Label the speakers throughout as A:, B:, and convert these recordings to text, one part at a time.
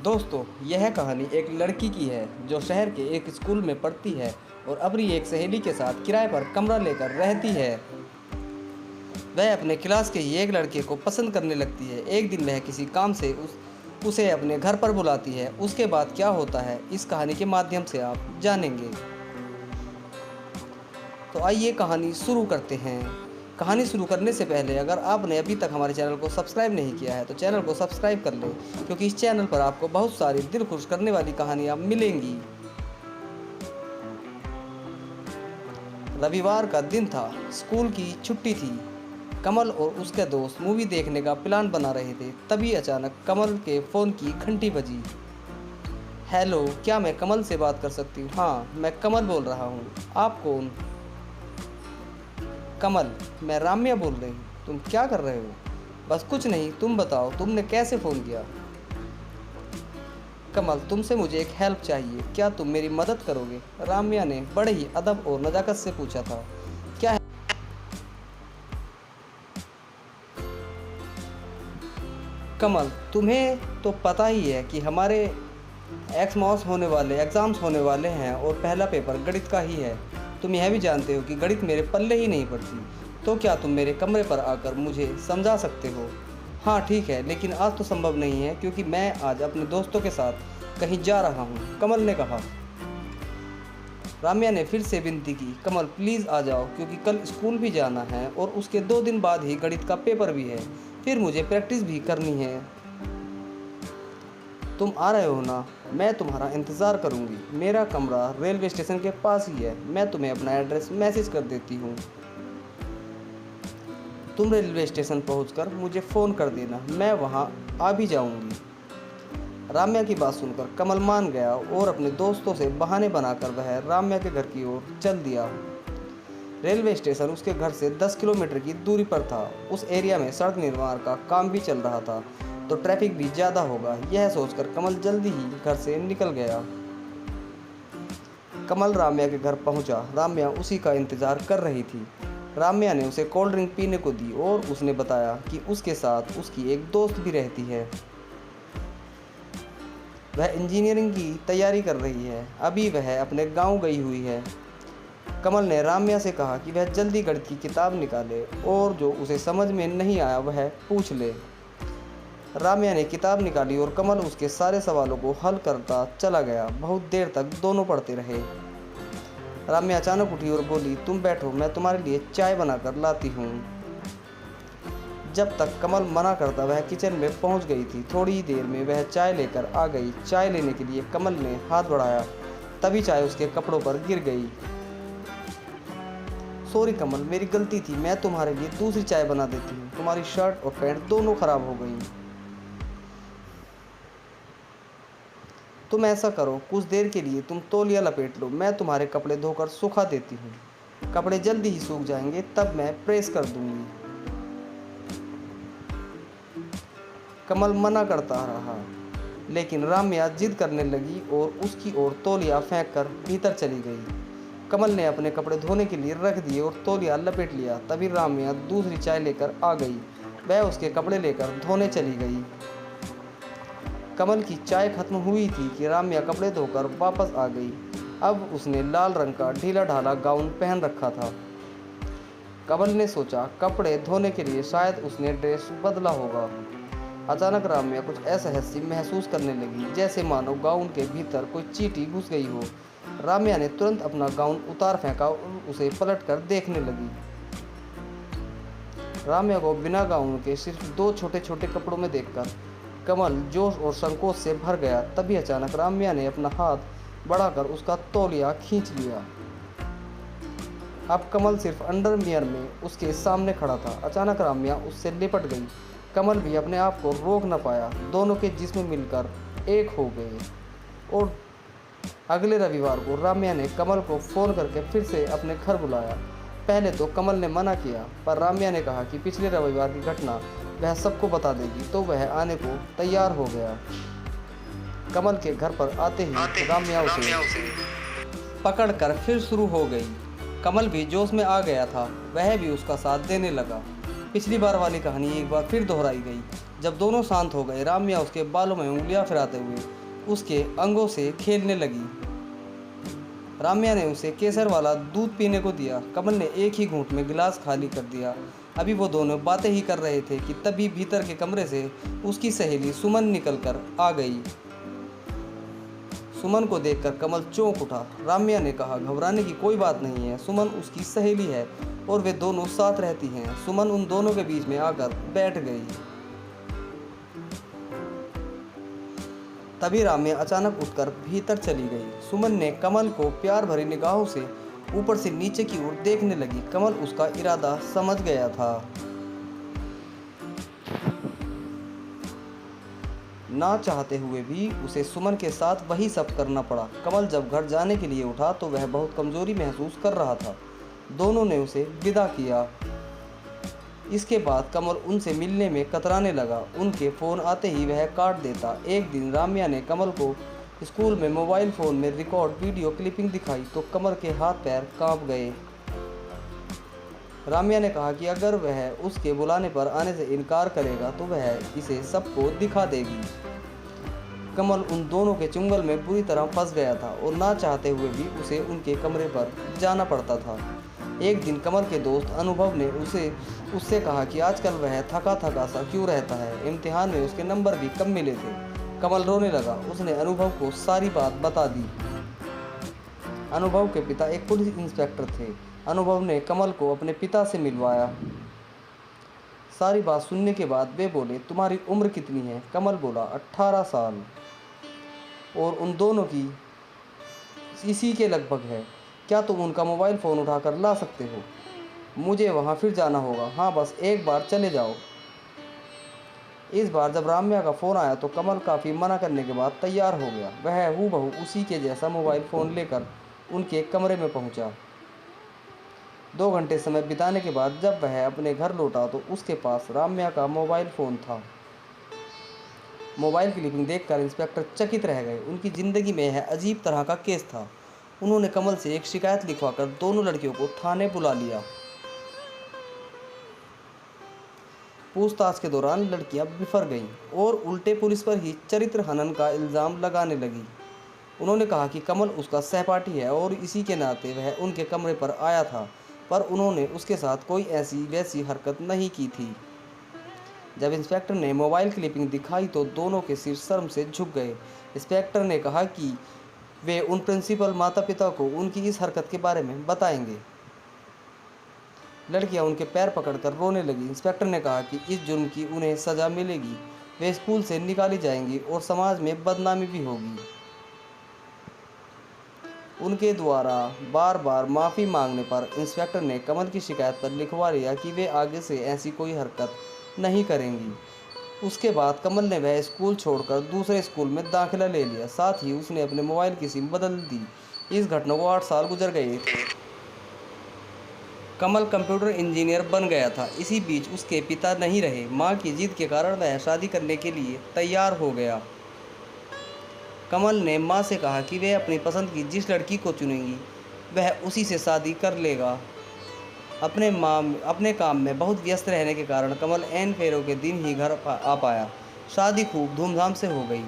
A: दोस्तों, यह कहानी एक लड़की की है जो शहर के एक स्कूल में पढ़ती है और अपनी एक सहेली के साथ किराए पर कमरा लेकर रहती है। वह अपने क्लास के ही एक लड़के को पसंद करने लगती है। एक दिन वह किसी काम से उसे अपने घर पर बुलाती है। उसके बाद क्या होता है, इस कहानी के माध्यम से आप जानेंगे। तो आइए कहानी शुरू करते हैं। कहानी शुरू करने से पहले अगर आपने अभी तक हमारे चैनल को सब्सक्राइब नहीं किया है तो चैनल को सब्सक्राइब कर लें, क्योंकि इस चैनल पर आपको बहुत सारी दिल खुश करने वाली कहानियाँ मिलेंगी। रविवार का दिन था, स्कूल की छुट्टी थी। कमल और उसके दोस्त मूवी देखने का प्लान बना रहे थे। तभी अचानक कमल के फ़ोन की घंटी बजी। हेलो, क्या मैं कमल से बात कर सकती हूँ? हाँ, मैं कमल बोल रहा हूँ। आप कौन? कमल, मैं राम्या बोल रही हूँ। तुम क्या कर रहे हो? बस कुछ नहीं, तुम बताओ तुमने कैसे फ़ोन किया? कमल, तुमसे मुझे एक हेल्प चाहिए, क्या तुम मेरी मदद करोगे? राम्या ने बड़े ही अदब और नज़ाकत से पूछा था। क्या है? कमल, तुम्हें तो पता ही है कि हमारे एग्ज़ाम्स होने वाले हैं और पहला पेपर गणित का ही है। तुम यह भी जानते हो कि गणित मेरे पल्ले ही नहीं पड़ती। तो क्या तुम मेरे कमरे पर आकर मुझे समझा सकते हो? हाँ ठीक है, लेकिन आज तो संभव नहीं है क्योंकि मैं आज अपने दोस्तों के साथ कहीं जा रहा हूँ, कमल ने कहा। राम्या ने फिर से विनती की, कमल प्लीज़ आ जाओ, क्योंकि कल स्कूल भी जाना है और उसके 2 दिन बाद ही गणित का पेपर भी है। फिर मुझे प्रैक्टिस भी करनी है। तुम आ रहे हो ना? मैं तुम्हारा इंतज़ार करूंगी। मेरा कमरा रेलवे स्टेशन के पास ही है। मैं तुम्हें अपना एड्रेस मैसेज कर देती हूँ। तुम रेलवे स्टेशन पहुंचकर मुझे फ़ोन कर देना, मैं वहां आ भी जाऊंगी। राम्या की बात सुनकर कमल मान गया और अपने दोस्तों से बहाने बनाकर वह राम्या के घर की ओर चल दिया। रेलवे स्टेशन उसके घर से 10 किलोमीटर की दूरी पर था। उस एरिया में सड़क निर्माण का काम भी चल रहा था, तो ट्रैफिक भी ज़्यादा होगा। यह सोचकर कमल जल्दी ही घर से निकल गया। कमल राम्या के घर पहुंचा। राम्या उसी का इंतज़ार कर रही थी। राम्या ने उसे कोल्ड ड्रिंक पीने को दी और उसने बताया कि उसके साथ उसकी एक दोस्त भी रहती है। वह इंजीनियरिंग की तैयारी कर रही है। अभी वह अपने गांव गई हुई है। कमल ने राम्या से कहा कि वह जल्दी गणित की किताब निकाले और जो उसे समझ में नहीं आया वह पूछ ले। राम्या ने किताब निकाली और कमल उसके सारे सवालों को हल करता चला गया। बहुत देर तक दोनों पढ़ते रहे। राम्या अचानक उठी और बोली, तुम बैठो, मैं तुम्हारे लिए चाय बनाकर लाती हूँ। जब तक कमल मना करता वह किचन में पहुँच गई थी। थोड़ी ही देर में वह चाय लेकर आ गई। चाय लेने के लिए कमल ने हाथ बढ़ाया, तभी चाय उसके कपड़ों पर गिर गई। सॉरी कमल, मेरी गलती थी। मैं तुम्हारे लिए दूसरी चाय बना देती हूँ। तुम्हारी शर्ट और पैंट दोनों खराब हो गई। तुम ऐसा करो, कुछ देर के लिए तुम तौलिया लपेट लो, मैं तुम्हारे कपड़े धोकर सुखा देती हूँ। कपड़े जल्दी ही सूख जाएंगे, तब मैं प्रेस कर दूंगी। कमल मना करता रहा, लेकिन राम्या जिद करने लगी और उसकी ओर तौलिया फेंक कर भीतर चली गई। कमल ने अपने कपड़े धोने के लिए रख दिए और तौलिया लपेट लिया। तभी राम्या दूसरी चाय लेकर आ गई। वह उसके कपड़े लेकर धोने चली गई। कमल की चाय खत्म हुई थी कि राम्या कपड़े धोकर वापस आ गई। अब उसने लाल रंग का ढीला ढाला गाउन पहन रखा था। कमल ने सोचा कपड़े धोने के लिए शायद उसने ड्रेस बदला होगा। अचानक राम्या कुछ असहज महसूस करने लगी, जैसे मानो गाउन के भीतर कोई चींटी घुस गई हो। राम्या ने तुरंत अपना गाउन उतार फेंका और उसे पलटकर देखने लगी। राम्या को बिना गाउन के सिर्फ 2 छोटे छोटे कपड़ों में देखकर कमल जोश और संकोच से भर गया। तभी अचानक राम्या ने अपना हाथ बढ़ाकर उसका तौलिया खींच लिया। अब कमल सिर्फ अंडरवियर में उसके सामने खड़ा था। अचानक राम्या उससे लिपट गई। कमल भी अपने आप को रोक न पाया। दोनों के जिस्म मिलकर एक हो गए। और अगले रविवार को राम्या ने कमल को फ़ोन करके फिर से अपने घर बुलाया। पहले तो कमल ने मना किया, पर राम्या ने कहा कि पिछले रविवार की घटना वह सबको बता देगी, तो वह आने को तैयार हो गया। कमल के घर पर आते ही राम्या उसे पकड़कर फिर शुरू हो गई। कमल भी जोश में आ गया था। वह भी उसका साथ देने लगा। पिछली बार वाली कहानी एक बार फिर दोहराई गई। जब दोनों शांत हो गए, राम्या उसके बालों में उंगलियां फिराते हुए उसके अंगों से खेलने लगी। राम्या ने उसे केसर वाला दूध पीने को दिया। कमल ने एक ही घूंट में गिलास खाली कर दिया। अभी वो दोनों बातें ही कर रहे थे कि तभी भीतर के कमरे से उसकी सहेली सुमन निकलकर आ गई। सुमन को देखकर कमल चौंक उठा। राम्या ने कहा, घबराने की कोई बात नहीं है, सुमन उसकी सहेली है और वे दोनों साथ रहती हैं। सुमन उन दोनों के बीच में आकर बैठ गई। तभी राम्या अचानक उठकर भीतर चली गई। सुमन ने कमल को प्यार भरी निगाहों से ऊपर से नीचे की ओर देखने लगी। कमल उसका इरादा समझ गया था। ना चाहते हुए भी उसे सुमन के साथ वही सब करना पड़ा। कमल जब घर जाने के लिए उठा तो वह बहुत कमजोरी महसूस कर रहा था। दोनों ने उसे विदा किया। इसके बाद कमल उनसे मिलने में कतराने लगा। उनके फ़ोन आते ही वह काट देता। एक दिन राम्या ने कमल को स्कूल में मोबाइल फ़ोन में रिकॉर्ड वीडियो क्लिपिंग दिखाई तो कमल के हाथ पैर कांप गए। राम्या ने कहा कि अगर वह उसके बुलाने पर आने से इनकार करेगा तो वह इसे सबको दिखा देगी। कमल उन दोनों के चुंगल में बुरी तरह फंस गया था और ना चाहते हुए भी उसे उनके कमरे पर जाना पड़ता था। एक दिन कमल के दोस्त अनुभव ने उससे कहा कि आजकल वह थका थका सा क्यों रहता है, इम्तिहान में उसके नंबर भी कम मिले थे। कमल रोने लगा। उसने अनुभव को सारी बात बता दी। अनुभव के पिता एक पुलिस इंस्पेक्टर थे। अनुभव ने कमल को अपने पिता से मिलवाया। सारी बात सुनने के बाद वे बोले, तुम्हारी उम्र कितनी है? कमल बोला, 18 साल। और उन दोनों की इसी के लगभग है। क्या तुम उनका मोबाइल फ़ोन उठाकर ला सकते हो? मुझे वहाँ फिर जाना होगा। हाँ, बस एक बार चले जाओ। इस बार जब राम्या का फ़ोन आया तो कमल काफ़ी मना करने के बाद तैयार हो गया। वह हूबहू उसी के जैसा मोबाइल फ़ोन लेकर उनके कमरे में पहुंचा। 2 घंटे समय बिताने के बाद जब वह अपने घर लौटा तो उसके पास राम्या का मोबाइल फ़ोन था। मोबाइल क्लिपिंग देखकर इंस्पेक्टर चकित रह गए। उनकी ज़िंदगी में यह अजीब तरह का केस था। उन्होंने कमल से एक शिकायत लिखवाकर दोनों लड़कियों को थाने बुला लिया। पूछताछ के दौरान लड़कियां बिफर गईं और उल्टे पुलिस पर ही चरित्र हनन का इल्ज़ाम लगाने लगी। उन्होंने कहा कि कमल उसका सहपाठी है और इसी के नाते वह उनके कमरे पर आया था, पर उन्होंने उसके साथ कोई ऐसी वैसी हरकत नहीं की थी। जब इंस्पेक्टर ने मोबाइल क्लिपिंग दिखाई तो दोनों के सिर शर्म से झुक गए। इंस्पेक्टर ने कहा कि वे उन प्रिंसिपल माता पिता को उनकी इस हरकत के बारे में बताएंगे। लड़कियां उनके पैर पकड़कर रोने लगी। इंस्पेक्टर ने कहा कि इस जुर्म की उन्हें सज़ा मिलेगी, वे स्कूल से निकाली जाएंगी और समाज में बदनामी भी होगी। उनके द्वारा बार बार माफ़ी मांगने पर इंस्पेक्टर ने कमल की शिकायत पर लिखवा लिया कि वे आगे से ऐसी कोई हरकत नहीं करेंगी। उसके बाद कमल ने वह स्कूल छोड़कर दूसरे स्कूल में दाखिला ले लिया। साथ ही उसने अपने मोबाइल की सिम बदल दी। इस घटना को 8 साल गुजर गए। कमल कंप्यूटर इंजीनियर बन गया था। इसी बीच उसके पिता नहीं रहे। मां की जिद के कारण वह शादी करने के लिए तैयार हो गया। कमल ने मां से कहा कि वह अपनी पसंद की जिस लड़की को चुनेंगी वह उसी से शादी कर लेगा। अपने काम में बहुत व्यस्त रहने के कारण कमल ऐन फेरों के दिन ही घर आ पाया। शादी खूब धूमधाम से हो गई।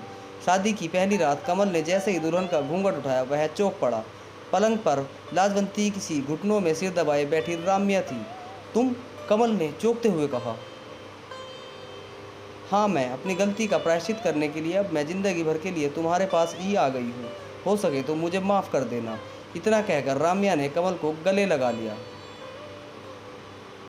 A: शादी की पहली रात कमल ने जैसे ही दुल्हन का घूंघट उठाया वह चौंक पड़ा। पलंग पर लाजवंती किसी घुटनों में सिर दबाए बैठी राम्या थी। तुम? कमल ने चौंकते हुए कहा। हाँ, मैं अपनी गलती का प्रायश्चित करने के लिए अब मैं ज़िंदगी भर के लिए तुम्हारे पास ही आ गई हूँ। हो सके तो मुझे माफ़ कर देना। इतना कहकर राम्या ने कमल को गले लगा लिया।